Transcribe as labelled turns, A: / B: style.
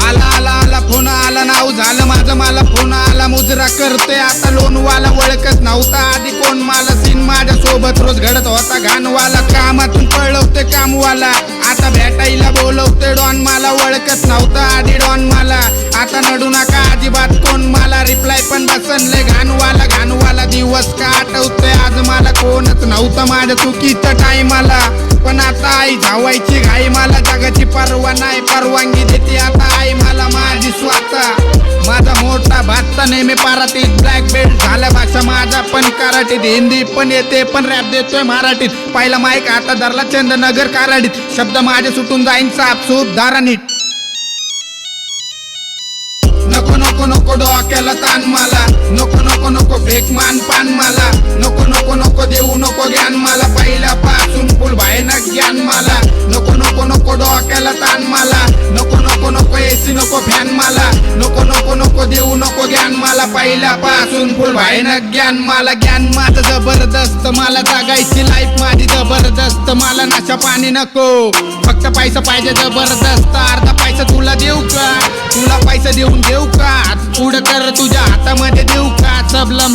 A: आला आला आला फोन आला, नाव झालं माझं, मला फोन आला, मुजरा करते आता लोनवाला, ओळखच नव्हता आधी कोण मला, सीन माझ्या सोबत रोज घडत होता घाणवाला, कामातून पळवते कामवाला, आता भेटायला बोलवते डॉन, मला ओळखत नव्हता आधी डॉन मला, आता नडू नका अजिबात कोण मला, रिप्लाय पण बसनले घाणवाला, घाणवाला दिवस का आठवते आज मला, कोणच नव्हतं माझ्या चुकीच्या टायमाला, पण आता आई धावायची घाई, मला जगाची परवा नाही, परवानगी देते आता आई मला माझी स्वतः, माझा मोठा भात नेहमी पाराटीत, ब्लॅक बेल्ट झाला भाषा माझा पण कराटीत, हिंदी पण येते पण रॅप देतोय मराठीत, पहिला माईक आता धरला चंदनगर कराडीत, शब्द माझे सुटून जाईन सापसूप दारानीट, नको नको नको डोक्याला ताण मला, नको नको नको फेक मान पान मला, नको नको नको देऊ नको ज्ञान मला, पहिल्यापासून फुल भयानक ज्ञान मला, नको नको नको डोक्याला ताण मला, नको नको नको एसी नको फॅन मला, नको नको नको देऊ नको ज्ञान मला, पहिल्यापासून फुल भयानक ज्ञान मला, ज्ञान माझं जबरदस्त, मला जगायची लाईफ माझी जबरदस्त, मला नशा पाणी नको, फक्त पैसा पाहिजे जबरदस्त, अर्धा पैसा तुला देऊ का, तुला पैसा देऊन देऊ का, पुढं कर तुझ्या हातामध्ये देऊ का, सबलम